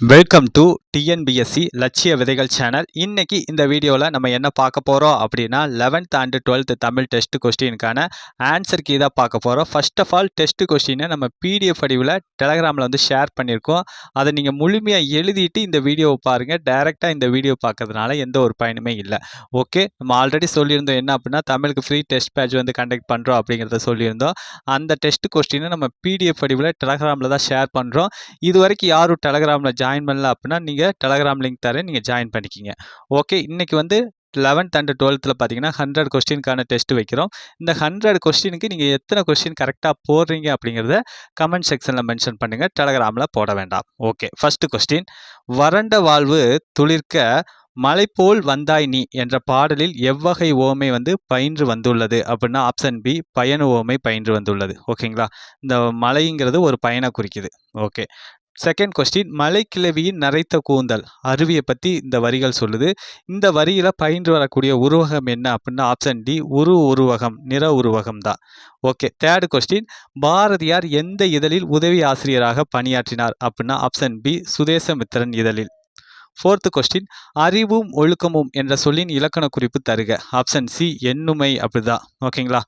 Welcome to TNPSC லட்சிய விதைகள் channel. இன்னைக்கு இந்த வீடியோவில் நம்ம என்ன பார்க்க போகிறோம் அப்படின்னா 11th and 12th Tamil test கொஸ்டினுக்கான ஆன்சர் கீ தான் பார்க்க போகிறோம். ஃபர்ஸ்ட் ஆஃப் ஆல் டெஸ்ட் கொஸ்டினை நம்ம பிடிஎஃப் வடிவில் டெலகிராமில் வந்து ஷேர் பண்ணியிருக்கோம். அதை நீங்கள் முழுமையாக எழுதிட்டு இந்த வீடியோவை பாருங்கள். டைரெக்டாக இந்த வீடியோ பார்க்கறதுனால எந்த ஒரு பயனுமே இல்லை. ஓகே, நம்ம ஆல்ரெடி சொல்லியிருந்தோம் என்ன அப்படின்னா தமிழுக்கு ஃப்ரீ டெஸ்ட் பேட்ச் வந்து கண்டக்ட் பண்ணுறோம் அப்படிங்கிறத சொல்லியிருந்தோம். அந்த டெஸ்ட் கொஸ்டினை நம்ம பிடிஎஃப் வடிவில் டெலகிராமில் தான் ஷேர் பண்ணுறோம். இது வரைக்கும் யாரும் டெலகிராமில் ஜாயின் பண்ணல அப்படின்னா நீங்கள் டெலகிராம் லிங்க் தரேன், நீங்கள் ஜாயின் பண்ணிக்கிங்க. ஓகே, இன்றைக்கி வந்து 11th அண்ட் 12th பார்த்தீங்கன்னா 100 கொஸ்டினுக்கான டெஸ்ட் வைக்கிறோம். இந்த 100 கொஸ்டினுக்கு நீங்கள் எத்தனை கொஸ்டின் கரெக்டாக போடுறீங்க அப்படிங்கிறத கமெண்ட் செக்ஷனில் மென்ஷன் பண்ணுங்கள், டெலகிராமில் போட வேண்டாம். ஓகே, ஃபஸ்ட்டு கொஸ்டின், வறண்ட வாழ்வு துளிர்க்க மலை போல் வந்தாய் நீ என்ற பாடலில் எவ்வகை ஓமை வந்து பயின்று வந்துள்ளது அப்படின்னா ஆப்ஷன் பி பயண ஓமை பயின்று வந்துள்ளது. ஓகேங்களா, இந்த மலைங்கிறது ஒரு பயனை குறிக்குது. ஓகே, செகண்ட் கொஸ்டின், மலை கிழவியின் நரைத்த கூந்தல் அருவியை பற்றி இந்த வரிகள் சொல்லுது. இந்த வரியில் பயின்று வரக்கூடிய உருவகம் என்ன அப்படின்னா ஆப்ஷன் டி உருவகம், நிற உருவகம் தான். ஓகே, தேர்ட் கொஸ்டின், பாரதியார் எந்த இதழில் உதவி ஆசிரியராக பணியாற்றினார் அப்படின்னா ஆப்ஷன் பி சுதேசமித்திரன் இதழில். ஃபோர்த்து கொஸ்டின், அறிவும் ஒழுக்கமும் என்ற சொல்லின் இலக்கண குறிப்பு தருக. ஆப்ஷன் சி எண்ணுமை அப்படிதான். ஓகேங்களா,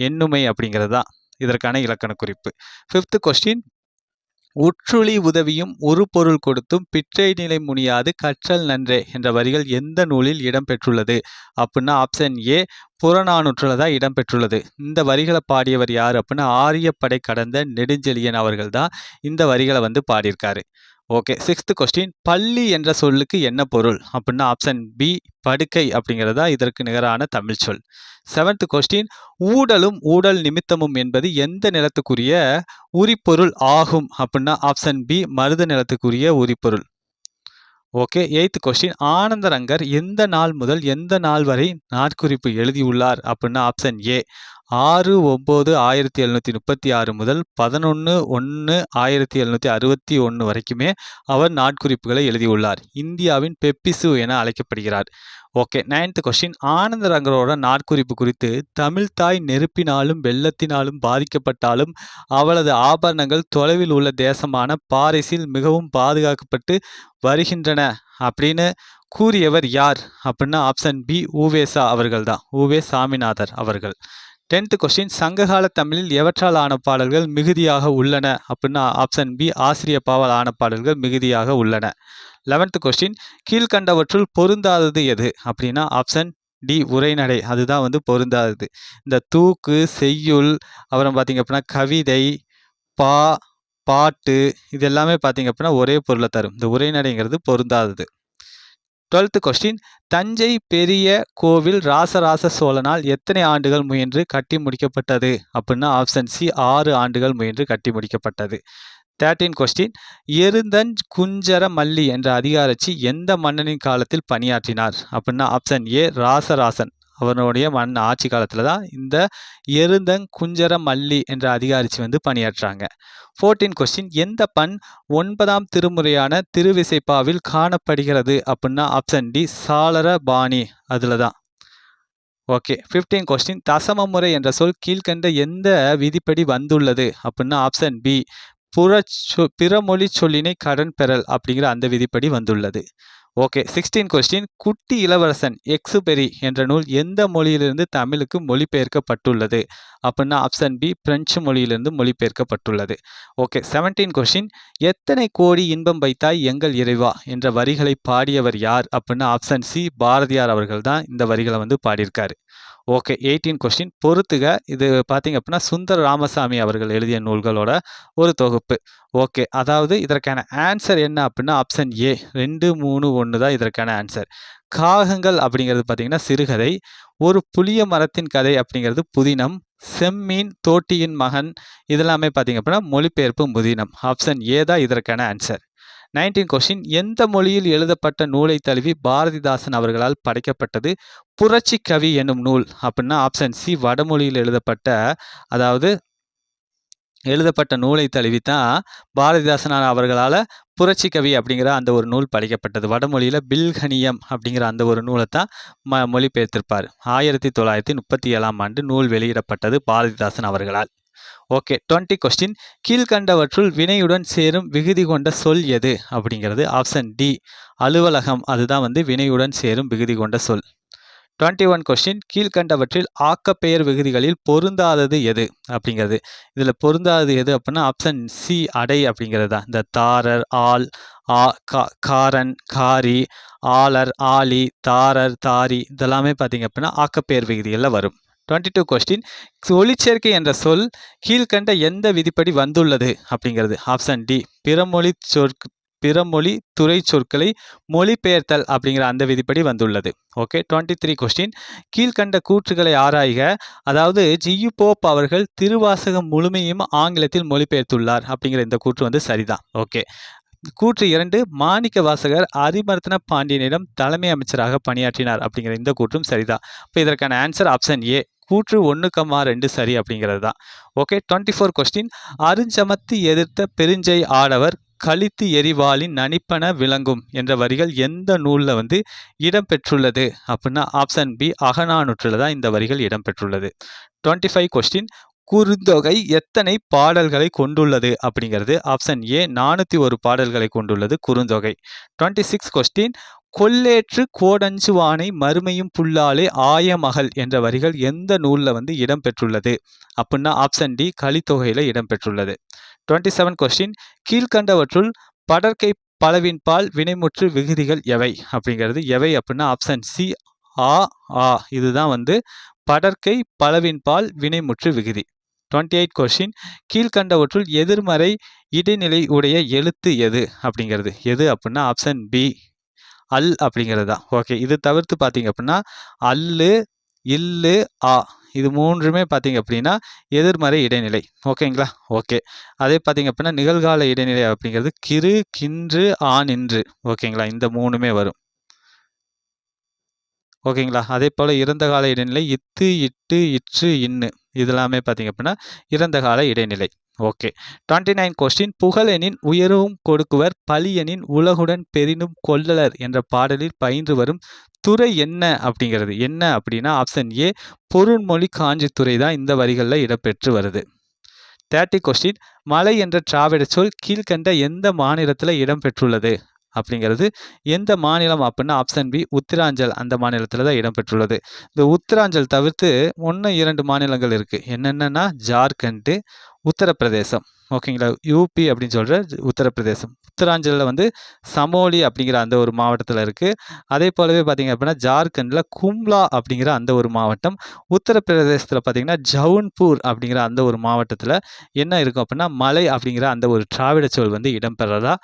எண்ணுமை அப்படிங்கிறது தான் இதற்கான இலக்கண குறிப்பு. ஃபிஃப்த்து கொஸ்டின், உற்றுளி உதவியும் ஒரு பொருள் கொடுத்தும் பிற்றை நிலை முனியாது கற்றல் நன்றே என்ற வரிகள் எந்த நூலில் இடம்பெற்றுள்ளது அப்படின்னா ஆப்ஷன் ஏ புறநானூற்றில் தான் இடம்பெற்றுள்ளது. இந்த வரிகளை பாடியவர் யார் அப்படின்னா ஆரியப்படை கடந்த நெடுஞ்செழியன் அவர்கள் தான் இந்த வரிகளை வந்து பாடியிருக்காரு. ஓகே, சிக்ஸ்த் கொஸ்டின், பள்ளி என்ற சொல்லுக்கு என்ன பொருள் அப்படின்னா ஆப்ஷன் பி படுக்கை அப்படிங்கிறதா இதற்கு நிகரான தமிழ் சொல். செவன்த் கொஸ்டின், ஊடலும் ஊடல் நிமித்தமும் என்பது எந்த நிலத்துக்குரிய உரிப்பொருள் ஆகும் அப்படின்னா ஆப்ஷன் பி மருத நிலத்துக்குரிய உரிப்பொருள். ஓகே, எய்த் கொஸ்டின், ஆனந்தரங்கர் எந்த நாள் முதல் எந்த நாள் வரை நாட்குறிப்பு எழுதியுள்ளார் அப்படின்னா ஆப்ஷன் ஏ 6/9/1736 முதல் 11/1/1761 வரைக்குமே அவர் நாட்குறிப்புகளை எழுதியுள்ளார். இந்தியாவின் பெப்பிசு என அழைக்கப்படுகிறார். ஓகே, நைன்த் கொஸ்டின், ஆனந்தரங்கரோட நாட்குறிப்பு குறித்து தமிழ்தாய் நெருப்பினாலும் வெள்ளத்தினாலும் பாதிக்கப்பட்டாலும் அவளது ஆபரணங்கள் தொலைவில் உள்ள தேசமான பாரிஸில் மிகவும் பாதுகாக்கப்பட்டு வருகின்றன அப்படின்னு கூறியவர் யார் அப்படின்னா ஆப்ஷன் பி உவேசா அவர்கள் தான், உவே சாமிநாதர் அவர்கள். 10th கொஸ்டின், சங்ககால தமிழில் எவற்றால் ஆன பாடல்கள் மிகுதியாக உள்ளன அப்படின்னா ஆப்ஷன் பி ஆசிரியப்பாவால் ஆன பாடல்கள் மிகுதியாக உள்ளன. 11th கொஸ்டின், கீழ்கண்டவற்றுள் பொருந்தாதது எது அப்படின்னா ஆப்ஷன் டி உரைநடை, அதுதான் வந்து பொருந்தாதது. இந்த தூக்கு, செய்யுள், அப்புறம் பார்த்தீங்க அப்படின்னா கவிதை, பா பாட்டு, இது எல்லாமே பார்த்தீங்க அப்படின்னா ஒரே பொருளை தரும். இந்த உரைநடைங்கிறது பொருந்தாதது. 12th கொஸ்டின், தஞ்சை பெரிய கோவில் ராசராச சோழனால் எத்தனை ஆண்டுகள் முயன்று கட்டி முடிக்கப்பட்டது அப்படின்னா ஆப்ஷன் சி 6 ஆண்டுகள் முயன்று கட்டி முடிக்கப்பட்டது. 13 கொஸ்டின், எருந்தஞ் குஞ்சர மல்லி என்ற அதிகாரச்சி எந்த மன்னனின் காலத்தில் பணியாற்றினார் அப்படின்னா ஆப்ஷன் ஏ ராசராசன் அவனுடைய ஆட்சி காலத்தில் தான் இந்த எருந்தங் குஞ்சர மல்லி என்ற அதிகாரிச்சி வந்து பணியாற்றாங்க. 14 கொஸ்டின், எந்த பண் 9ஆம் திருமுறையான திருவிசைப்பாவில் காணப்படுகிறது அப்படின்னா ஆப்ஷன் டி சாளர பாணி, அதில் தான். ஓகே, 15 கொஸ்டின், தசம முறை என்ற சொல் கீழ்கண்ட எந்த விதிப்படி வந்துள்ளது அப்படின்னா ஆப்ஷன் பி பிறமொழி சொல்லினை கடன் பெறல் அப்படிங்கிற அந்த விதிப்படி வந்துள்ளது. ஓகே, 16 கொஸ்டின், குட்டி இளவரசன் எக்ஸுபெரி என்ற நூல் எந்த மொழியிலிருந்து தமிழுக்கு மொழிபெயர்க்கப்பட்டுள்ளது அப்படின்னா ஆப்ஷன் பி பிரெஞ்சு மொழியிலிருந்து மொழிபெயர்க்கப்பட்டுள்ளது. ஓகே, 17 கொஸ்டின், எத்தனை கோடி இன்பம் வைத்தாய் எங்கள் இறைவா என்ற வரிகளை பாடியவர் யார் அப்படின்னா ஆப்ஷன் சி பாரதியார் அவர்கள் தான் இந்த வரிகளை வந்து பாடியிருக்காரு. ஓகே, 18 கொஸ்டின், பொறுத்துக, இது பார்த்தீங்க அப்படின்னா சுந்தர ராமசாமி அவர்கள் எழுதிய நூல்களோட ஒரு தொகுப்பு. ஓகே, அதாவது இதற்கான ஆன்சர் என்ன அப்படின்னா ஆப்ஷன் ஏ 2, 3, 1 தான் இதற்கான ஆன்சர். காகங்கள் அப்படிங்கிறது பார்த்தீங்கன்னா சிறுகதை, ஒரு புளிய மரத்தின் கதை அப்படிங்கிறது புதினம், செம்மீன் தோட்டியின் மகன் இதெல்லாமே பார்த்தீங்க அப்படின்னா மொழிபெயர்ப்பு புதினம். ஆப்ஷன் ஏ தான் இதற்கான ஆன்சர். 19 கொஸ்டின், எந்த மொழியில் எழுதப்பட்ட நூலை தழுவி பாரதிதாசன் அவர்களால் படைக்கப்பட்டது புரட்சி கவி என்னும் நூல் அப்படின்னா ஆப்ஷன் சி வடமொழியில் எழுதப்பட்ட நூலை தழுவி தான் பாரதிதாசன் அவர்களால் புரட்சி கவி அப்படிங்கிற அந்த ஒரு நூல் படைக்கப்பட்டது. வடமொழியில் பில்கணியம் அப்படிங்கிற அந்த ஒரு நூலை தான் மொழிபெயர்த்திருப்பார். 1937ஆம் ஆண்டு நூல் வெளியிடப்பட்டது பாரதிதாசன் அவர்களால். ஓகே 20 கொஸ்டின் கீழ்கண்டவற்றுள் வினையுடன் சேரும் விகுதி கொண்ட சொல் எது அப்படிங்கிறது ஆப்ஷன் டி அலுவலகம். அதுதான் வந்து வினையுடன் சேரும் விகுதி கொண்ட சொல். 21 கொஸ்டின் கீழ்கண்டவற்றில் ஆக்கப்பெயர் விகுதிகளில் பொருந்தாதது எது அப்படிங்கிறது. இதில் பொருந்தாதது எது அப்படின்னா ஆப்ஷன் சி அடை அப்படிங்கிறது தான். இந்த தாரர், ஆள், காரன், காரி, ஆளர், ஆலி, தாரர், தாரி இதெல்லாமே பார்த்தீங்க அப்படின்னா ஆக்கப்பெயர் விகுதிகளில் வரும். 22 கொஸ்டின் ஒலிச்சேர்க்கை என்ற சொல் கீழ்கண்ட எந்த விதிப்படி வந்துள்ளது அப்படிங்கிறது ஆப்ஷன் டி பிறமொழி துறை சொற்களை மொழிபெயர்த்தல் அப்படிங்கிற அந்த விதிப்படி வந்துள்ளது. ஓகே 23 கொஸ்டின் கீழ்கண்ட கூற்றுகளை ஆராய்க. அதாவது ஜியு போப் அவர்கள் திருவாசகம் முழுமையும் ஆங்கிலத்தில் மொழிபெயர்த்துள்ளார் அப்படிங்கிற இந்த கூற்று வந்து சரிதான். ஓகே கூற்று 2 மாணிக்க வாசகர் அரிமர்த்தன பாண்டியனிடம் தலைமை அமைச்சராக பணியாற்றினார் அப்படிங்கிற இந்த கூற்றும் சரிதான். இப்போ இதற்கான ஆன்சர் ஆப்ஷன் ஏ கூற்று 1,2 சரி அப்படிங்கிறது தான். ஓகே 24 கொஸ்டின் அருஞ்சமத்து எதிர்த்த பெருஞ்செய் ஆடவர் கழித்து எரிவாளின் நனிப்பன விளங்கும் என்ற வரிகள் எந்த நூலில் வந்து இடம்பெற்றுள்ளது அப்படின்னா ஆப்ஷன் பி அகநானூற்றில் தான் இந்த வரிகள் இடம்பெற்றுள்ளது. 25 கொஸ்டின் குறுந்தொகை எத்தனை பாடல்களை கொண்டுள்ளது அப்படிங்கிறது ஆப்ஷன் ஏ 401 பாடல்களை கொண்டுள்ளது குறுந்தொகை. 26 கொஸ்டின் கொல்லேற்று கோடஞ்சுவானை மறுமையும் புல்லாலே ஆயமகள் என்ற வரிகள் எந்த நூலில் வந்து இடம்பெற்றுள்ளது அப்படின்னா ஆப்ஷன் டி கலித்தொகையில் இடம்பெற்றுள்ளது. 27 கொஸ்டின் கீழ்கண்டவற்றுள் படற்கை பலவின்பால் வினைமுற்று விகுதிகள் எவை அப்படிங்கிறது எவை அப்படின்னா ஆப்ஷன் சி ஆ இதுதான் வந்து படற்கை பலவின்பால் வினைமுற்று விகுதி. 28 கொஸ்டின் கீழ்கண்டவற்றுள் எதிர்மறை இடைநிலை உடைய எழுத்து எது அப்படிங்கிறது எது அப்படின்னா ஆப்ஷன் பி அல் அப்படிங்கிறது தான். ஓகே இது தவிர்த்து பார்த்தீங்க அப்படின்னா அல்லு இல்லு ஆ இது மூன்றுமே பார்த்தீங்க அப்படின்னா எதிர்மறை இடைநிலை. ஓகேங்களா ஓகே அதே பார்த்தீங்க அப்படின்னா நிகழ்கால இடைநிலை அப்படிங்கிறது கிறு கின்று நின்று. ஓகேங்களா இந்த மூணுமே வரும். ஓகேங்களா அதே போல் இறந்த கால இடைநிலை இத்து இட்டு இற்று இன்னு இதெல்லாமே பார்த்தீங்க அப்படின்னா இறந்த கால இடைநிலை. ஓகே 29 கொஸ்டின் புகழெனின் உயரும் கொடுக்குவர் பழியெனின் உலகுடன் பெரினும் கொள்ளலர் என்ற பாடலில் பயின்று வரும் துறை என்ன அப்படிங்கிறது என்ன அப்படின்னா ஆப்ஷன் ஏ பொருண்மொழி காஞ்சித்துறை தான் இந்த வரிகளில் இடம்பெற்று வருது. 30 கொஸ்டின் மலை என்ற திராவிட சொல் கீழ்கண்ட எந்த மாநிலத்தில் இடம்பெற்றுள்ளது அப்படிங்கிறது எந்த மாநிலம் அப்படின்னா ஆப்ஷன் பி உத்தராஞ்சல் அந்த மாநிலத்தில் தான் இடம்பெற்றுள்ளது. இந்த உத்தராஞ்சல் தவிர்த்து 1-2 மாநிலங்கள் இருக்குது. என்னென்னா ஜார்க்கண்டு உத்தரப்பிரதேசம். ஓகேங்களா யூபி அப்படின்னு சொல்கிற உத்தரப்பிரதேசம். உத்தராஞ்சலில் வந்து சமோலி அப்படிங்கிற அந்த ஒரு மாவட்டத்தில் இருக்குது. அதே போலவே பார்த்தீங்க அப்படின்னா ஜார்க்கண்டில் கும்லா அப்படிங்கிற அந்த ஒரு மாவட்டம். உத்தரப்பிரதேசத்தில் பார்த்தீங்கன்னா ஜவுன்பூர் அப்படிங்கிற அந்த ஒரு மாவட்டத்தில் என்ன இருக்கும் அப்படின்னா மலை அப்படிங்கிற அந்த ஒரு திராவிட சொல் வந்து இடம்பெறதா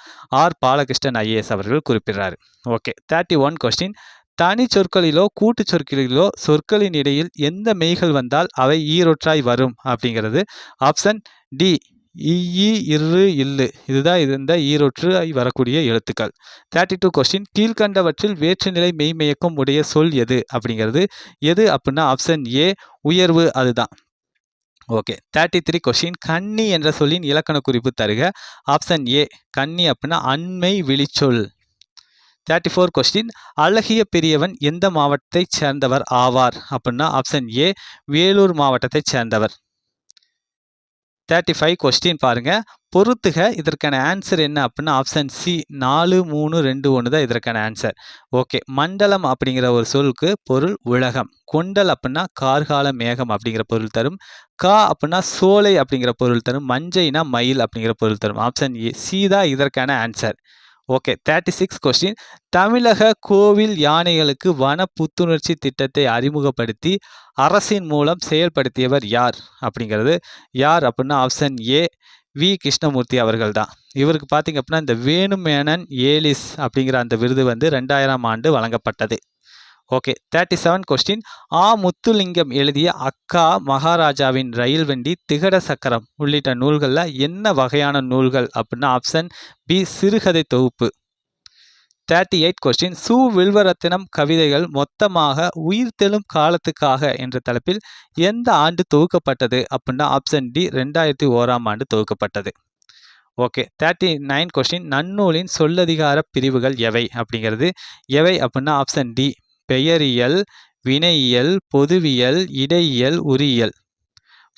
ஆர் பாலகிருஷ்ணன் ஐஏஎஸ் அவர்கள் குறிப்பிடுறாரு. ஓகே 31 கொஸ்டின் தனி சொற்களிலோ கூட்டு சொற்களிலோ சொற்களின் இடையில் எந்த மெய்கள் வந்தால் அவை ஈரொற்றாய் வரும் அப்படிங்கிறது ஆப்ஷன் டி இ இரு இல்லு இதுதான் இந்த ஈரொற்றாய் வரக்கூடிய எழுத்துக்கள். 32 கொஸ்டின் கீழ்கண்டவற்றில் வேற்றுநிலை மெய்மயக்கம் உடைய சொல் எது அப்படிங்கிறது எது அப்படின்னா ஆப்ஷன் ஏ உயர்வு அதுதான். ஓகே 33 கொஸ்டின் கன்னி என்ற சொல்லின் இலக்கண குறிப்பு தருக. ஆப்ஷன் ஏ கன்னி அப்படின்னா அண்மை விழிச்சொல். 34 கொஸ்டின் அழகிய பெரியவன் எந்த மாவட்டத்தை சேர்ந்தவர் ஆவார் அப்படின்னா ஆப்ஷன் ஏ வேலூர் மாவட்டத்தை சேர்ந்தவர். 35 கொஸ்டின் பாருங்க பொறுத்துக இதற்கான ஆன்சர் என்ன அப்படின்னா ஆப்ஷன் சி 4 3 2 1 தான் இதற்கான ஆன்சர். ஓகே மண்டலம் அப்படிங்கிற ஒரு சொல்லுக்கு பொருள் உலகம். கொண்டல் அப்படின்னா கார்கால மேகம் அப்படிங்கிற பொருள் தரும். கா அப்படின்னா சோலை அப்படிங்கிற பொருள் தரும். மஞ்சைனா மயில் அப்படிங்கிற பொருள் தரும். ஆப்ஷன் ஏ சி தான் இதற்கான ஆன்சர். ஓகே 36 கொஸ்டின் தமிழக கோவில் யானைகளுக்கு வன புத்துணர்ச்சி திட்டத்தை அறிமுகப்படுத்தி அரசின் மூலம் செயல்படுத்தியவர் யார் அப்படிங்கிறது யார் அப்படின்னா ஆப்ஷன் ஏ வி கிருஷ்ணமூர்த்தி அவர்கள் தான். இவருக்கு பார்த்தீங்க அப்படின்னா இந்த வேணுமேனன் ஏலிஸ் அப்படிங்கிற அந்த விருது வந்து 2000ஆம் ஆண்டு வழங்கப்பட்டது. ஓகே 37 கொஸ்டின் முத்துலிங்கம் எழுதிய அக்கா மகாராஜாவின் ரயில் வண்டி திகட சக்கரம் உள்ளிட்ட நூல்களில் என்ன வகையான நூல்கள் அப்படின்னா ஆப்ஷன் பி சிறுகதை தொகுப்பு. 38 கொஸ்டின் வில்வரத்தினம் கவிதைகள் மொத்தமாக உயிர்த்தெழும் காலத்துக்காக என்ற தலைப்பில் எந்த ஆண்டு தொகுக்கப்பட்டது அப்படின்னா ஆப்ஷன் டி 2001ஆம் ஆண்டு தொகுக்கப்பட்டது. ஓகே 39 கொஸ்டின் நன்னூலின் சொல்லதிகார பிரிவுகள் எவை அப்படிங்கிறது எவை அப்படின்னா ஆப்ஷன் டி பெயரியல் வினையியல் பொதுவியல் இடையியல் உரியியல்.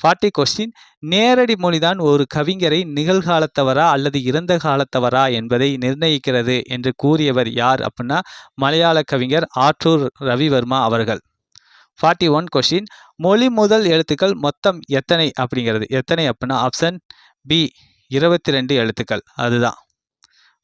40 கொஸ்டின் நேரடி மொழிதான் ஒரு கவிஞரை நிகழ்காலத்தவரா அல்லது இறந்த காலத்தவரா என்பதை நிர்ணயிக்கிறது என்று கூறியவர் யார் அப்படின்னா மலையாள கவிஞர் ஆற்றூர் ரவிவர்மா அவர்கள். 41 கொஸ்டின் மொழி முதல் எழுத்துக்கள் மொத்தம் எத்தனை அப்படிங்கிறது எத்தனை அப்படின்னா ஆப்ஷன் பி 22 எழுத்துக்கள் அதுதான்.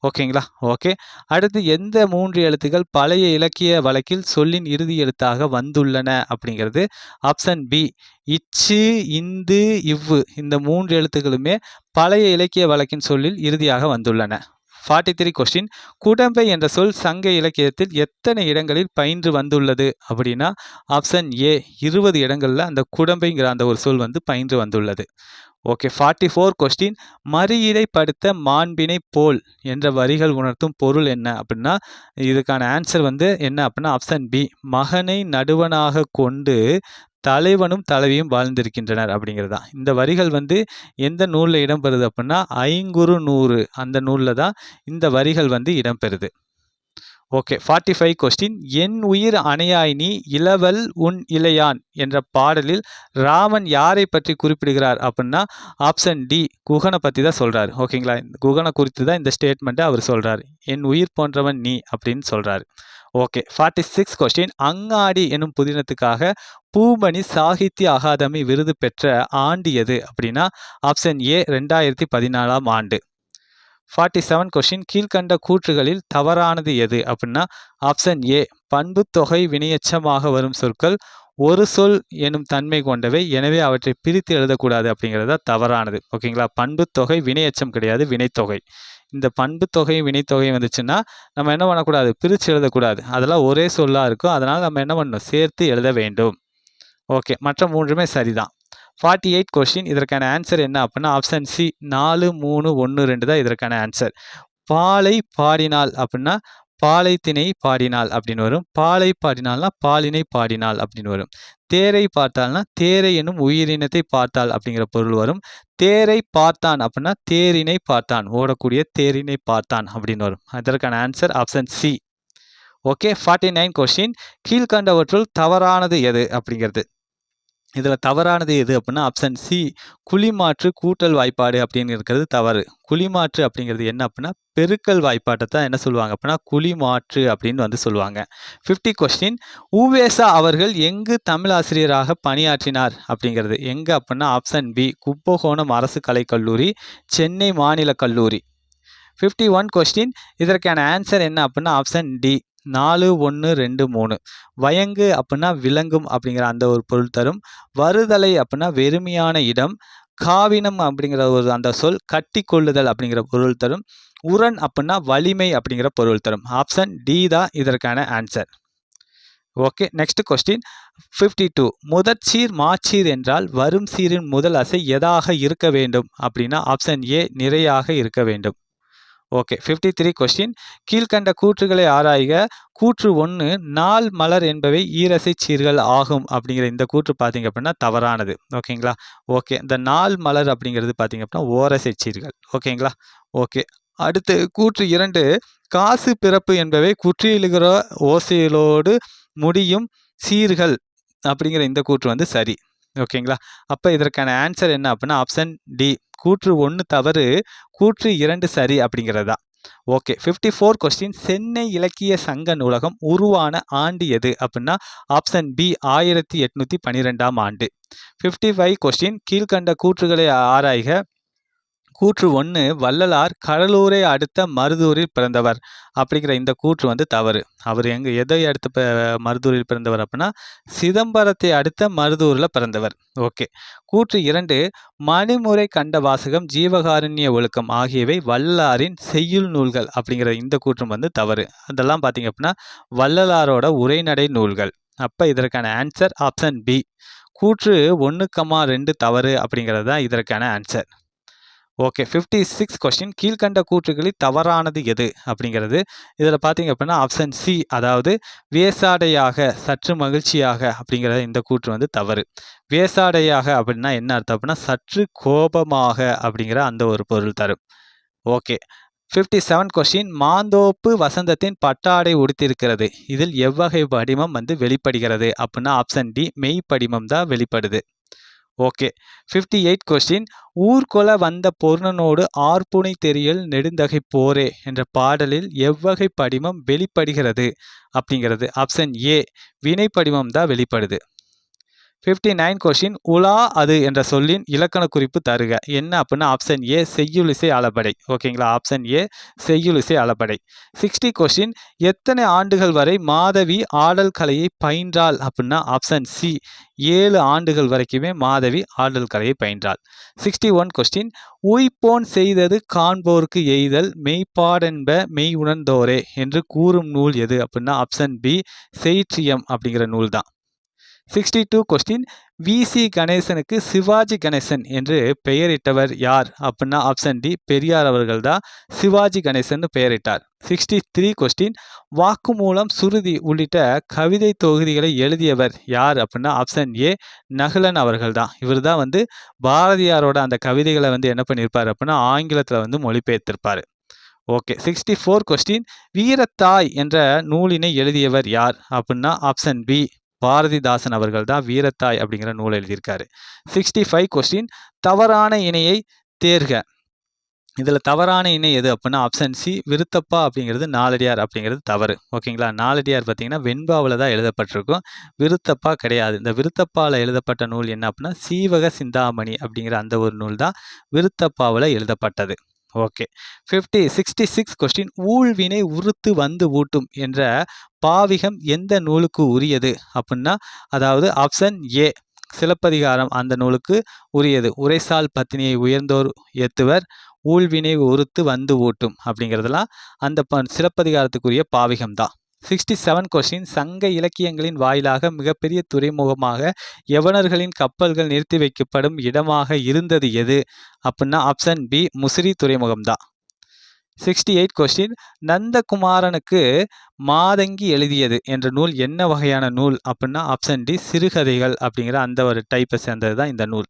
ஓகேங்களா? ஓகே. அடுத்து எந்த 3 எழுத்துக்கள் பழைய இலக்கிய வழக்கில் சொல்லின் இறுதி எழுத்தாக வந்துள்ளன அப்படிங்கிறது ஆப்ஷன் பி இச்சு, இந்து, இவ்வு இந்த 3 எழுத்துக்களுமே பழைய இலக்கிய வழக்கின் சொல்லில் இறுதியாக வந்துள்ளன. 43 கொஸ்டின் குடம்பை என்ற சொல் சங்க இலக்கியத்தில் எத்தனை இடங்களில் பயின்று வந்துள்ளது அப்படின்னா ஆப்ஷன் ஏ 20 இடங்களில் அந்த குடம்பைங்கிற அந்த ஒரு சொல் வந்து பயின்று வந்துள்ளது. ஓகே. 44 கொஸ்டின் மறியீடை படுத்த மாண்பினை போல் என்ற வரிகள் உணர்த்தும் பொருள் என்ன அப்படின்னா இதுக்கான ஆன்சர் வந்து என்ன அப்படின்னா ஆப்ஷன் பி மகனை நடுவனாக கொண்டு தலைவனும் தலைவியும் வாழ்ந்திருக்கின்றனர் அப்படிங்கிறது தான். இந்த வரிகள் வந்து எந்த நூலில் இடம்பெறுது அப்படின்னா ஐங்குறு நூறு அந்த நூலில் தான் இந்த வரிகள் வந்து இடம்பெறுது. ஓகே. 45 கொஸ்டின் என் உயிர் அணையாய் நீ இளவல் உன் இளையான் என்ற பாடலில் ராமன் யாரை பற்றி குறிப்பிடுகிறார் அப்படின்னா ஆப்ஷன் டி குகனை பற்றி தான் சொல்கிறார். ஓகேங்களா? குகனை குறித்து தான் இந்த ஸ்டேட்மெண்ட்டை அவர் சொல்கிறார். என் உயிர் போன்றவன் நீ அப்படின்னு சொல்கிறார். ஓகே. 46 கொஸ்டின் அங்காடி எனும் புதினத்துக்காக பூமணி சாகித்ய அகாதமி விருது பெற்ற ஆண்டு எது அப்படின்னா ஆப்ஷன் ஏ 2014 ஆண்டு. 47 கொஸ்டின் கீழ்கண்ட கூற்றுகளில் தவறானது எது அப்படின்னா ஆப்ஷன் ஏ பண்பு தொகை வினையெச்சமாக வரும் சொற்கள் ஒரு சொல் எனும் தன்மை கொண்டவை எனவே அவற்றை பிரித்து எழுதக்கூடாது அப்படிங்கிறத தவறானது. ஓகேங்களா? பண்பு தொகை வினையெச்சம் கிடையாது வினைத்தொகை. இந்த பண்பு தொகை வினைத்தொகை வந்துச்சுன்னா நம்ம என்ன பண்ணக்கூடாது பிரித்து எழுதக்கூடாது. அதெல்லாம் ஒரே சொல்லாக இருக்கும். அதனால் நம்ம என்ன பண்ணணும் சேர்த்து எழுத வேண்டும். ஓகே. மற்ற 3மே சரிதான். 48 கொஸ்டின் இதற்கான ஆன்சர் என்ன அப்படின்னா ஆப்ஷன் சி 4 3 1 2 தான் இதற்கான ஆன்சர். பாலை பாடினாள் அப்படின்னா பாலை திணை பாடினாள் அப்படின்னு வரும். பாலை பாடினால்னா பாலினை பாடினாள் அப்படின்னு வரும். தேரை பார்த்தால்னா தேரை என்னும் உயிரினத்தை பார்த்தாள் அப்படிங்கிற பொருள் வரும். தேரை பார்த்தான் அப்படின்னா தேரினை பார்த்தான் ஓடக்கூடிய தேரினை பார்த்தான் அப்படின்னு வரும். அதற்கான answer option C. Okay. 49 question கீழ்கண்டவற்றுள் தவறானது எது அப்படிங்கிறது இதில் தவறானது எது அப்படின்னா ஆப்ஷன் சி குழிமாற்று கூட்டல் வாய்ப்பாடு அப்படின்னு இருக்கிறது தவறு. குழிமாற்று அப்படிங்கிறது என்ன அப்படின்னா பெருக்கல் வாய்ப்பாட்டை தான் என்ன சொல்லுவாங்க அப்படின்னா குழிமாற்று அப்படின்னு வந்து சொல்லுவாங்க. 50 கொஸ்டின் உவேசா அவர்கள் எங்கு தமிழ் ஆசிரியராக பணியாற்றினார் அப்படிங்கிறது எங்கே அப்படின்னா ஆப்ஷன் பி கும்பகோணம் அரசு கலைக்கல்லூரி சென்னை மாநில கல்லூரி. 51 கொஸ்டின் இதற்கான ஆன்சர் என்ன அப்படின்னா ஆப்ஷன் டி 4 1 2 3. வயங்கு அப்படின்னா விளங்கும் அப்படிங்கிற அந்த ஒரு பொருள் தரும். வருதலை அப்படின்னா வெறுமையான இடம். காவினம் அப்படிங்கிற ஒரு அந்த சொல் கட்டி கொள்ளுதல் அப்படிங்கிற பொருள் தரும். உரன் அப்படின்னா வலிமை அப்படிங்கிற பொருள் தரும். ஆப்ஷன் டி தான் இதற்கான ஆன்சர். ஓகே. நெக்ஸ்ட் கொஸ்டின் 52 முதற்சீர் மாச்சீர் என்றால் வரும் சீரின் முதல் அசை எதாக இருக்க வேண்டும் அப்படின்னா ஆப்ஷன் ஏ நிறையாக இருக்க வேண்டும். ஓகே. 53 கொஸ்டின் கீழ்கண்ட கூற்றுகளை ஆராய்க. கூற்று 1 நாள் மலர் என்பவை ஈரசை சீர்கள் ஆகும் அப்படிங்கிற இந்த கூற்று பார்த்தீங்க அப்படின்னா தவறானது. ஓகேங்களா? ஓகே. இந்த நாள் மலர் அப்படிங்கிறது பார்த்தீங்க அப்படின்னா ஓரசை சீர்கள். ஓகேங்களா? ஓகே. அடுத்து கூற்று 2 காசு பிறப்பு என்பவை குற்றியலுகிற ஓசையிலோடு முடியும் சீர்கள் அப்படிங்கிற இந்த கூற்று வந்து சரி. ஓகேங்களா? அப்போ இதற்கான ஆன்சர் என்ன அப்படின்னா ஆப்ஷன் டி கூற்று 1 தவறு கூற்று 2 சரி அப்படிங்கிறதா. ஓகே. 54 கொஸ்டின் சென்னை இலக்கிய சங்க நூலகம் உருவான ஆண்டு எது அப்படின்னா ஆப்ஷன் பி 1812 ஆண்டு. 55 கொஸ்டின் கீழ்கண்ட கூற்றுகளை ஆராய்க. கூற்று 1 வள்ளலார் கடலூரை அடுத்த மருதூரில் பிறந்தவர் அப்படிங்கிற இந்த கூற்று வந்து தவறு. அவர் எதை அடுத்த மருதூரில் பிறந்தவர் அப்படின்னா சிதம்பரத்தை அடுத்த மருதூரில் பிறந்தவர். ஓகே. கூற்று 2 மணிமுறை கண்ட வாசகம் ஜீவகாருண்ய ஒழுக்கம் ஆகியவை வள்ளலாரின் செய்யுள் நூல்கள் அப்படிங்கிற இந்த கூற்றும் வந்து தவறு. அதெல்லாம் பார்த்தீங்க அப்படின்னா வள்ளலாரோட உரைநடை நூல்கள். அப்போ இதற்கான ஆன்சர் ஆப்ஷன் பி கூற்று 1,2 தவறு அப்படிங்கிறது தான் இதற்கான ஆன்சர். ஓகே. 56 கொஸ்டின் கீழ்கண்ட கூற்றுகளில் தவறானது எது அப்படிங்கிறது இதில் பார்த்தீங்க அப்படின்னா ஆப்ஷன் சி அதாவது வேசாடையாக சற்று மகிழ்ச்சியாக அப்படிங்கிற இந்த கூற்று வந்து தவறு. வேசாடையாக அப்படின்னா என்ன அர்த்தம் அப்படின்னா சற்று கோபமாக அப்படிங்கிற அந்த ஒரு பொருள் தரும். ஓகே. 57 கொஸ்டின் மாந்தோப்பு வசந்தத்தின் பட்டாடை உடுத்திருக்கிறது இதில் எவ்வகை படிமம் வந்து வெளிப்படுகிறது அப்படின்னா ஆப்ஷன் டி மெய் படிமம் தான் வெளிப்படுது. ஓகே. 58 கொஸ்டின் ஊர்கொள வந்த பொருணனோடு ஆர்ப்புனை தெரியல் நெடுந்தகை போரே என்ற பாடலில் எவ்வகை படிமம் வெளிப்படுகிறது அப்படிங்கிறது. ஆப்ஷன் ஏ வினை படிமம் தான் வெளிப்படுது. 59 கொஸ்டின் உலா அது என்ற சொல்லின் இலக்கண குறிப்பு தருக. என்ன அப்படின்னா ஆப்ஷன் ஏ செய்யுளிசை அளபடை. ஓகேங்களா, ஆப்ஷன் ஏ செய்யுளிசை அளபடை. 60 கொஸ்டின் எத்தனை ஆண்டுகள் வரை மாதவி ஆடல் கலையை பயின்றாள் அப்படின்னா ஆப்ஷன் சி 7 ஆண்டுகள் வரைக்குமே மாதவி ஆடல் கலையை பயின்றாள். 61 கொஸ்டின் உய்போன் செய்தது காண்போர்க்கு எய்தல் மெய்ப்பாடென்ப மெய் உணர்ந்தோரே என்று கூறும் நூல் எது அப்படின்னா ஆப்ஷன் பி செய்ற்றியம் அப்படிங்கிற நூல் தான். 62 கொஸ்டின் விசி கணேசனுக்கு சிவாஜி கணேசன் என்று பெயரிட்டவர் யார் அப்படின்னா ஆப்ஷன் டி பெரியார் அவர்கள் தான் சிவாஜி கணேசன் பெயரிட்டார். 63 கொஸ்டின் வாக்குமூலம் சுருதி உள்ளிட்ட கவிதை தொகுதிகளை எழுதியவர் யார் அப்படின்னா ஆப்ஷன் ஏ நகுலன் அவர்கள் தான். இவர் தான் பாரதியாரோட அந்த கவிதைகளை என்ன பண்ணியிருப்பார் அப்படின்னா ஆங்கிலத்தில் மொழிபெயர்த்திருப்பார். ஓகே. 64 கொஸ்டின் வீரத்தாய் என்ற நூலினை எழுதியவர் யார் அப்படின்னா ஆப்ஷன் பி பாரதிதாசன் அவர்கள் தான் வீரத்தாய் அப்படிங்கிற நூல் எழுதியிருக்காரு. 65 கொஸ்டின் தவறான இணையை தேர்க. இதில் தவறான இணை எது அப்படின்னா ஆப்ஷன் சி விருத்தப்பா அப்படிங்கிறது நாலடியார் அப்படிங்கிறது தவறு. ஓகேங்களா, நாலடியார் பார்த்தீங்கன்னா வெண்பாவில் தான் எழுதப்பட்டிருக்கும், விருத்தப்பா கிடையாது. இந்த விருத்தப்பாவில் எழுதப்பட்ட நூல் என்ன அப்படின்னா சீவக சிந்தாமணி அப்படிங்கிற அந்த ஒரு நூல் தான் விருத்தப்பாவில் எழுதப்பட்டது. ஓகே. 66 கொஸ்டின் ஊழ்வினை உறுத்து வந்து ஊட்டும் என்ற பாவிகம் எந்த நூலுக்கு உரியது அப்படின்னா அதாவது ஆப்ஷன் ஏ சிலப்பதிகாரம் அந்த நூலுக்கு உரியது. உரைசால் பத்தினியை உயர்ந்தோர் ஏத்துவர் ஊழ்வினை உறுத்து வந்து ஊட்டும் அப்படிங்கிறதுலாம் அந்த சிலப்பதிகாரத்துக்குரிய பாவிகம் தான். 67 கொஸ்டின் சங்க இலக்கியங்களின் வாயிலாக மிகப்பெரிய துறைமுகமாக யவனர்களின் கப்பல்கள் நிறுத்தி வைக்கப்படும் இடமாக இருந்தது எது அப்படின்னா ஆப்ஷன் பி முசிறி துறைமுகம் தான். 68 கொஸ்டின் நந்தகுமாரனுக்கு மாதங்கி எழுதியது என்ற நூல் என்ன வகையான நூல் அப்படின்னா ஆப்ஷன் டி சிறுகதைகள் அப்படிங்கிற அந்த ஒரு டைப்பை சேர்ந்தது தான் இந்த நூல்.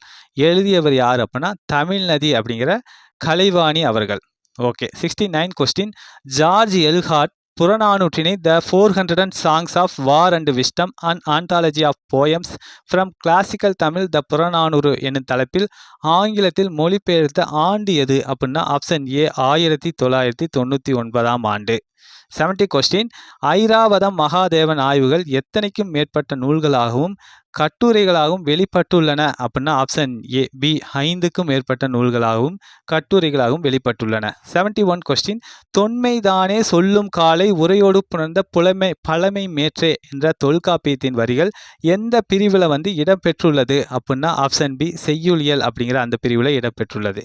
எழுதியவர் யார் அப்படின்னா தமிழ்நதி அப்படிங்கிற கலைவாணி அவர்கள். ஓகே. 69 கொஸ்டின் ஜார்ஜ் எல்ஹார்ட் புறநானூற்றினை the 400 songs of war and wisdom and anthology of poems from classical Tamil the Purananuru என்னும் தலைப்பில் ஆங்கிலத்தில் மொழிபெயர்த்த ஆண்டு எது அப்படின்னா ஆப்ஷன் ஏ 1999 ஆண்டு. 70 கொஸ்டின் ஐராவதம் மகாதேவன் ஆய்வுகள் எத்தனைக்கும் மேற்பட்ட நூல்களாகவும் கட்டுரைகளாகவும் வெளிப்பட்டுள்ளன அப்படின்னா ஆப்ஷன் ஏ பி 5க்கும் மேற்பட்ட நூல்களாகவும் கட்டுரைகளாகவும் வெளிப்பட்டுள்ளன. 71 கொஸ்டின் தொன்மைதானே சொல்லும் காலை உரையோடு புணர்ந்த பழமை மேற்றே என்ற தொல்காப்பியத்தின் வரிகள் எந்த பிரிவில் இடம்பெற்றுள்ளது அப்படின்னா ஆப்ஷன் பி செய்யுளியல் அப்படிங்கிற அந்த பிரிவில் இடம்பெற்றுள்ளது.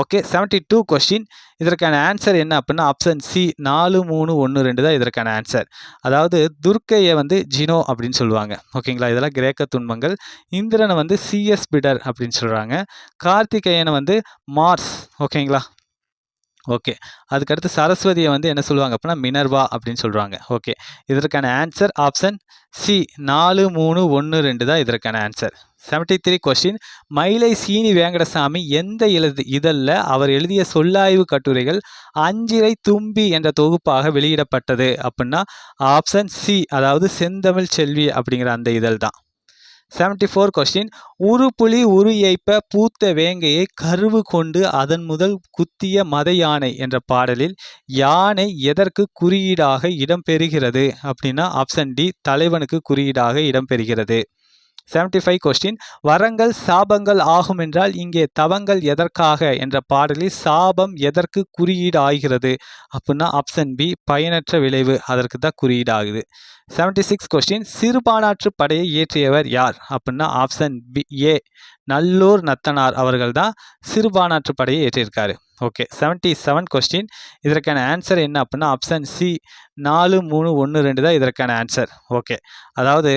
ஓகே. 72 கொஸ்டின் இதற்கான ஆன்சர் என்ன அப்படின்னா ஆப்ஷன் சி 4312 தான் இதற்கான ஆன்சர். அதாவது துர்க்கையை ஜினோ அப்படின்னு சொல்லுவாங்க. ஓகேங்களா, இதெல்லாம் கிரேக்க துன்பங்கள். இந்திரனை சிஎஸ் பிடர் அப்படின்னு சொல்கிறாங்க. கார்த்திகேயனை மார்ஸ். ஓகேங்களா. ஓகே. அதுக்கடுத்து சரஸ்வதியை என்ன சொல்லுவாங்க அப்படின்னா மினர்வா அப்படின்னு சொல்கிறாங்க. ஓகே. இதற்கான ஆன்சர் ஆப்ஷன் சி 4312 தான் இதற்கான ஆன்சர். 73 கொஸ்டின் மயிலை சீனி வேங்கடசாமி எந்த இதழில் அவர் எழுதிய சொல்லாய்வு கட்டுரைகள் அஞ்சிரை தும்பி என்ற தொகுப்பாக வெளியிடப்பட்டது அப்படின்னா ஆப்ஷன் சி அதாவது செந்தமிழ் செல்வி அப்படிங்கிற அந்த இதழ் தான். 74 கொஸ்டின் உரு புலி உரு ஏய்ப்ப பூத்த வேங்கையை கருவு கொண்டு அதன் முதல் குத்திய மத யானை என்ற பாடலில் யானை எதற்கு குறியீடாக இடம்பெறுகிறது அப்படின்னா ஆப்ஷன் டி தலைவனுக்கு குறியீடாக இடம்பெறுகிறது. 75 கொஸ்டின் வரங்கள் சாபங்கள் ஆகும் என்றால் இங்கே தவங்கள் எதற்காக என்ற பாடலில் சாபம் எதற்கு குறியீடு ஆகிறது அப்படின்னா ஆப்ஷன் பி பயனற்ற விளைவு அதற்கு தான் குறியீடு ஆகுது. 76 கொஸ்டின் சிறுபானாற்று படையை இயற்றியவர் யார் அப்படின்னா ஆப்ஷன் பி ஏ நல்லூர் நத்தனார் அவர்கள் தான் சிறுபானாற்று படையை ஏற்றிருக்காரு. ஓகே. 77 கொஸ்டின் இதற்கான ஆன்சர் என்ன அப்படின்னா ஆப்ஷன் சி 4312 தான் இதற்கான ஆன்சர். ஓகே. அதாவது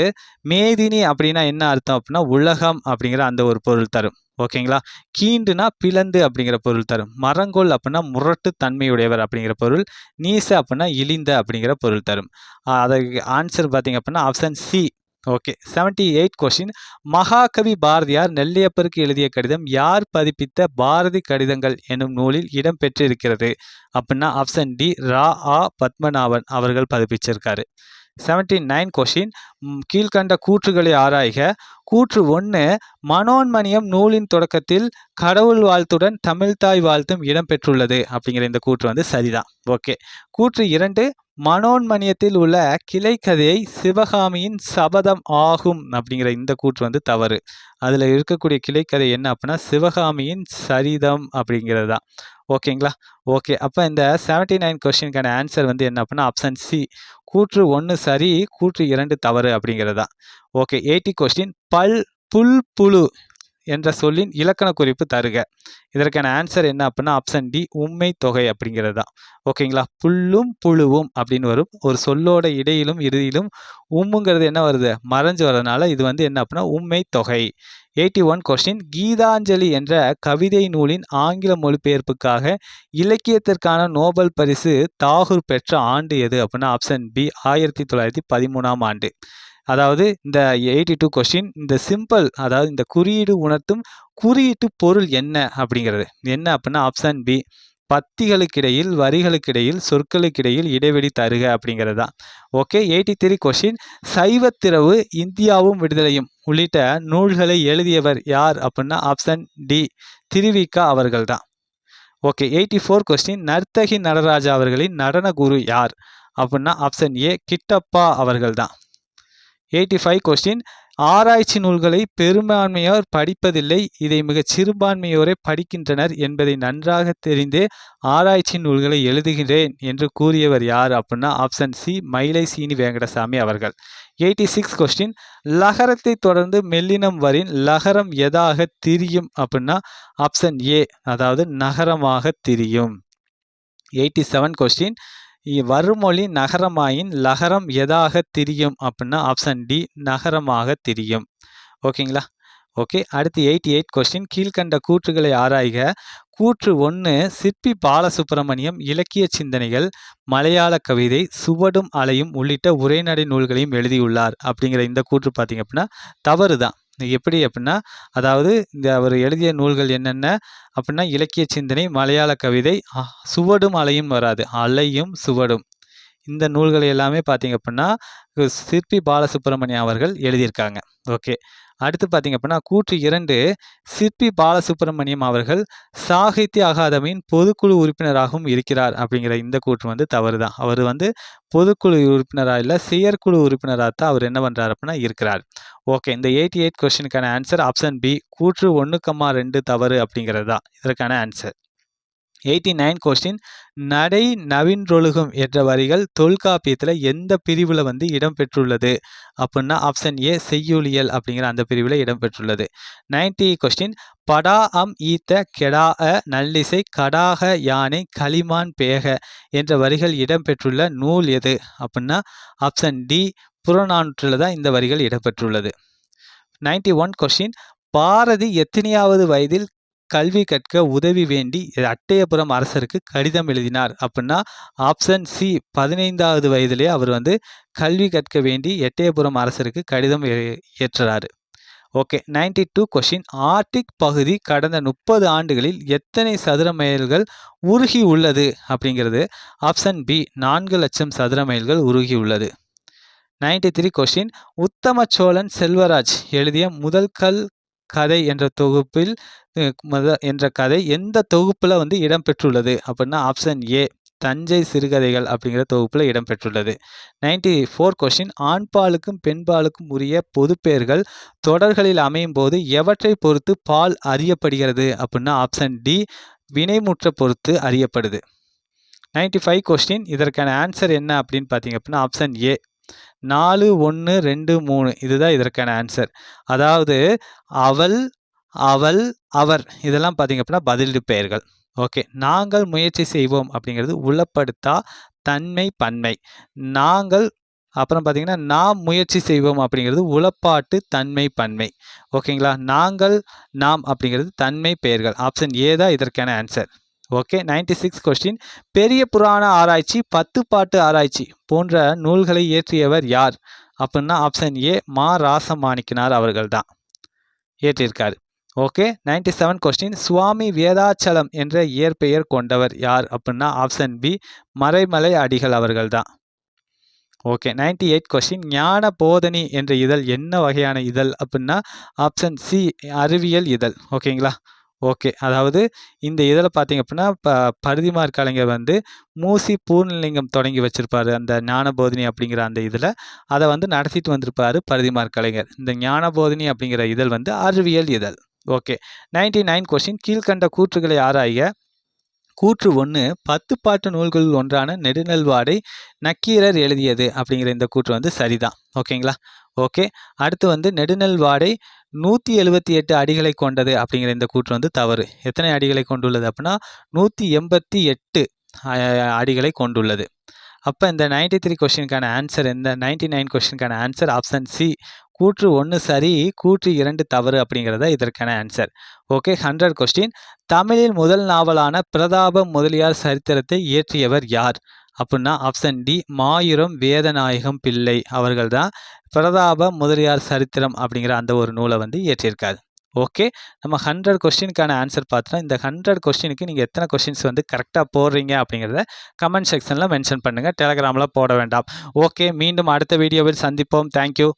மேதினி அப்படின்னா என்ன அர்த்தம் அப்படின்னா உலகம் அப்படிங்கிற அந்த ஒரு பொருள் தரும். ஓகேங்களா. கீண்டுனா பிளந்து அப்படிங்கிற பொருள் தரும். மரங்கொல் அப்படின்னா முரட்டு தன்மையுடையவர் அப்படிங்கிற பொருள். நீச அப்படின்னா இழிந்த அப்படிங்கிற பொருள் தரும். அதுக்கு ஆன்சர் பார்த்தீங்க அப்படின்னா ஆப்ஷன் சி. ஓகே. 78 கொஸ்டின் மகாகவி பாரதியார் நெல்லையப்பருக்கு எழுதிய கடிதம் யார் பதிப்பித்த பாரதி கடிதங்கள் என்னும் நூலில் இடம்பெற்றிருக்கிறது அப்படின்னா ஆப்ஷன் டி ரா ஆ பத்மநாபன் அவர்கள் பதிப்பிச்சிருக்காரு. 79 கொஸ்டின் கீழ்கண்ட கூற்றுகளை ஆராய்க. கூற்று 1 மனோன்மணியம் நூலின் தொடக்கத்தில் கடவுள் வாழ்த்துடன் தமிழ்த்தாய் வாழ்த்தும் இடம்பெற்றுள்ளது அப்படிங்கிற இந்த கூற்று வந்து சரிதான். ஓகே. கூற்று 2 மனோன்மணியத்தில் உள்ள கிளைக்கதையை சிவகாமியின் சபதம் ஆகும் அப்படிங்கிற இந்த கூற்று வந்து தவறு. அதில் இருக்கக்கூடிய கிளைக்கதை என்ன அப்படின்னா சிவகாமியின் சரிதம் அப்படிங்கிறது தான். ஓகேங்களா? ஓகே. அப்போ இந்த 79 கொஸ்டினுக்கான ஆன்சர் வந்து என்ன அப்படின்னா ஆப்ஷன் சி. கூற்று 1 சரி, கூற்று 2 தவறு அப்படிங்கிறது தான். ஓகே. 80 கொஸ்டின் புல் புழு என்ற சொல்லின் இலக்கண குறிப்பு தருக. இதற்கான ஆன்சர் என்ன அப்படின்னா ஆப்ஷன் டி உண்மை தொகை அப்படிங்கிறது தான். ஓகேங்களா? புல்லும் புழுவும் அப்படின்னு வரும். ஒரு சொல்லோட இடையிலும் இறுதியிலும் உம்முங்கிறது என்ன வருது மறைஞ்சு வரதுனால இது வந்து என்ன அப்படின்னா உண்மை தொகை. 81 கொஸ்டின் கீதாஞ்சலி என்ற கவிதை நூலின் ஆங்கில மொழிபெயர்ப்புக்காக இலக்கியத்திற்கான நோபல் பரிசு தாகூர் பெற்ற ஆண்டு எது அப்படின்னா ஆப்ஷன் பி 1913ஆம் ஆண்டு. அதாவது இந்த 82 கொஸ்டின் இந்த சிம்பிள் அதாவது இந்த குறியீடு உணர்த்தும் குறியீட்டு பொருள் என்ன அப்படிங்கிறது என்ன அப்படின்னா ஆப்ஷன் பி பத்திகளுக்கிடையில் வரிகளுக்கிடையில் சொற்களுக்கிடையில் இடைவெளி தருக அப்படிங்கிறது தான். ஓகே. 83 கொஸ்டின் சைவத்திரவு இந்தியாவும் விடுதலையும் உள்ளிட்ட நூல்களை எழுதியவர் யார் அப்படின்னா ஆப்ஷன் டி திருவிக அவர்கள் தான். ஓகே. 84 கொஸ்டின் நர்த்தகி நடராஜா அவர்களின் நடன குரு யார் அப்படின்னா ஆப்ஷன் ஏ கிட்டப்பா அவர்கள் தான். 85 கொஸ்டின் ஆராய்ச்சி நூல்களை பெரும்பான்மையோர் படிப்பதில்லை, இதை மிகச் சிறுபான்மையோரே படிக்கின்றனர் என்பதை நன்றாக தெரிந்தே ஆராய்ச்சி நூல்களை எழுதுகிறேன் என்று கூறியவர் யார் அப்படின்னா ஆப்ஷன் சி மயிலை சீனி வெங்கடசாமி அவர்கள். 86 கொஸ்டின் லகரத்தை தொடர்ந்து மெல்லினம் வரின் லகரம் எதாக திரியும் அப்படின்னா ஆப்ஷன் ஏ அதாவது நகரமாக திரியும். 87 கொஸ்டின் வருமொழி நகரமாயின் லகரம் எதாக திரியும் அப்படின்னா ஆப்ஷன் டி நகரமாக திரியும். ஓகேங்களா? ஓகே. அடுத்து 88 கொஸ்டின் கீழ்கண்ட கூற்றுகளை ஆராய்க. கூற்று 1 சிற்பி பாலசுப்ரமணியம் இலக்கிய சிந்தனைகள் மலையாள கவிதை சுவடும் அலையும் உள்ளிட்ட உரைநடை நூல்களையும் எழுதியுள்ளார் அப்படிங்கிற இந்த கூற்று பார்த்தீங்க அப்படின்னா தவறு தான். எப்படி அப்படின்னா அதாவது இந்த அவர் எழுதிய நூல்கள் என்னென்ன அப்படின்னா இலக்கிய சிந்தனை மலையாள கவிதை சுவடும் அலையும் வராது அலையும் சுவடும் இந்த நூல்களை எல்லாமே பார்த்தீங்க அப்படின்னா சிற்பி பாலசுப்ரமணியம் அவர்கள் எழுதியிருக்காங்க. ஓகே. அடுத்து பார்த்தீங்க அப்படின்னா கூற்று 2 சிற்பி பாலசுப்ரமணியம் அவர்கள் சாகித்ய அகாதமியின் பொதுக்குழு உறுப்பினராகவும் இருக்கிறார் அப்படிங்கிற இந்த கூற்று வந்து தவறு தான். அவர் வந்து பொதுக்குழு உறுப்பினராக இல்லை செயற்குழு உறுப்பினராக தான் அவர் என்ன பண்ணுறாரு அப்படின்னா இருக்கிறார். ஓகே. இந்த 88 கொஸ்டினுக்கான ஆன்சர் ஆப்ஷன் பி கூற்று 1,2 தவறு அப்படிங்கிறது தான் இதற்கான ஆன்சர். 89 கொஸ்டின் நடை நவின்றொழுகும் என்ற வரிகள் தொல்காப்பியத்தில் எந்த பிரிவில் வந்து இடம்பெற்றுள்ளது அப்படின்னா ஆப்ஷன் ஏ செய்யுளியல் அப்படிங்கிற அந்த பிரிவில் இடம்பெற்றுள்ளது. 90 கொஸ்டின் படா அம் ஈத்த கெடாஅ நல்லிசை கடாக யானை களிமான் பேக என்ற வரிகள் இடம்பெற்றுள்ள நூல் எது அப்படின்னா ஆப்ஷன் டி புறநானூற்றில் தான் இந்த வரிகள் இடம்பெற்றுள்ளது. 91 கொஸ்டின் பாரதி எத்தனையாவது வயதில் கல்வி கற்க உதவி வேண்டி அட்டையபுரம் அரசருக்கு கடிதம் எழுதினார் அப்படின்னா ஆப்ஷன் சி 15வது வயதிலே அவர் வந்து கல்வி கற்க வேண்டி எட்டயபுரம் அரசருக்கு கடிதம் ஏற்றுறாரு. ஓகே. 92 கொஸ்டின் ஆர்டிக் பகுதி கடந்த 30 ஆண்டுகளில் எத்தனை சதுர மைல்கள் உருகி உள்ளது அப்படிங்கிறது ஆப்ஷன் பி 4 லட்சம் சதுர மைல்கள் உருகி உள்ளது. 93 கொஸ்டின் உத்தம சோழன் செல்வராஜ் எழுதிய முதல் கல் கதை என்ற தொகுப்பில் என்ற கதை எந்த தொகுப்பில் வந்து இடம்பெற்றுள்ளது அப்படின்னா ஆப்ஷன் ஏ தஞ்சை சிறுகதைகள் அப்படிங்கிற தொகுப்பில் இடம்பெற்றுள்ளது. 94 கொஸ்டின் ஆண்பாலுக்கும் பெண்பாலுக்கும் உரிய பொதுப்பெயர்கள் தொடர்களில் அமையும் போது எவற்றை பொறுத்து பால் அறியப்படுகிறது அப்படின்னா ஆப்ஷன் டி வினைமுற்ற பொறுத்து அறியப்படுது. 95 கொஸ்டின் இதற்கான ஆன்சர் என்ன அப்படின்னு பார்த்தீங்க அப்படின்னா ஆப்ஷன் ஏ 4 1 2 3 இதுதான் இதற்கான ஆன்சர். அதாவது அவள் அவள் அவர் இதெல்லாம் பார்த்தீங்க அப்படின்னா பதிலீடு பெயர்கள். ஓகே. நாங்கள் முயற்சி செய்வோம் அப்படிங்கிறது உளப்படுத்தா தன்மை பன்மை. நாங்கள் அப்புறம் பார்த்தீங்கன்னா நாம் முயற்சி செய்வோம் அப்படிங்கிறது உளப்பாட்டு தன்மை பன்மை. ஓகேங்களா? நாங்கள் நாம் அப்படிங்கிறது தன்மை பெயர்கள். ஆப்ஷன் ஏ தான் இதற்கான ஆன்சர். ஓகே. 96 கொஸ்டின் பெரிய புராண ஆராய்ச்சி 10 பாட்டு ஆராய்ச்சி போன்ற நூல்களை இயற்றியவர் யார் அப்படின்னா ஆப்ஷன் ஏ மா ராசமாணிக்கனார் அவர்கள் தான் இயற்றியிருக்கார். ஓகே. 97 கொஸ்டின் சுவாமி வேதாச்சலம் என்ற இயற்பெயர் கொண்டவர் யார் அப்படின்னா ஆப்ஷன் பி மறைமலை அடிகள் அவர்கள் தான். ஓகே 98 கொஸ்டின் ஞான போதனி என்ற இதழ் என்ன வகையான இதழ் அப்படின்னா ஆப்ஷன் சி அறிவியல் இதழ். ஓகேங்களா? ஓகே. அதாவது இந்த இதழ பார்த்தீங்க அப்படின்னா, பரிதிமாற் கலைஞர் வந்து மூசி பூர்ணலிங்கம் தொடங்கி வச்சிருப்பாரு. அந்த ஞானபோதினி அப்படிங்கிற அந்த இதில. அத வந்து நடத்திட்டு வந்திருப்பாரு பரிதிமாற் கலைஞர். இந்த ஞானபோதினி அப்படிங்கிற இதழ் வந்து அறிவியல் இதழ். ஓகே. 99 கொஸ்டின் கீழ்க்கண்ட கூற்றுகளை ஆராய்க. கூற்று 1 10 பாட்டு நூல்களுள் ஒன்றான நெடுநல்வாடை நக்கீரர் எழுதியது அப்படிங்கிற இந்த கூற்று வந்து சரிதான். ஓகேங்களா? ஓகே. அடுத்து வந்து நெடுநல்வாடை 178 அடிகளை கொண்டது அப்படிங்கிற இந்த கூற்று வந்து தவறு. எத்தனை அடிகளை கொண்டுள்ளது அப்படின்னா 188 அடிகளை கொண்டுள்ளது. அப்போ இந்த 93 கொஸ்டினுக்கான ஆன்சர் இந்த 99 கொஸ்டினுக்கான ஆன்சர் ஆப்ஷன் சி கூற்று 1 சரி கூற்று 2 தவறு அப்படிங்கிறத இதற்கான ஆன்சர். ஓகே 100 கொஸ்டின் தமிழில் முதல் நாவலான பிரதாப முதலியார் சரித்திரத்தை இயற்றியவர் யார் அப்படின்னா ஆப்ஷன் டி மாயூரம் வேதநாயகம் பிள்ளை அவர்கள் தான் பிரதாப முதலியார் சரித்திரம் அப்படிங்கிற அந்த ஒரு நூலை வந்து இயற்றியிருக்காரு. ஓகே நம்ம 100 கொஸ்டினுக்கான ஆன்சர் பார்த்தோம். இந்த 100 கொஸ்டினுக்கு நீங்கள் எத்தனை கொஸ்டின்ஸ் வந்து கரெக்டாக போடுறீங்க அப்படிங்கிறத கமெண்ட் செக்ஷனில் மென்ஷன் பண்ணுங்கள். டெலகிராமில் போட வேண்டாம். ஓகே மீண்டும் அடுத்த வீடியோவில் சந்திப்போம். தேங்க்யூ.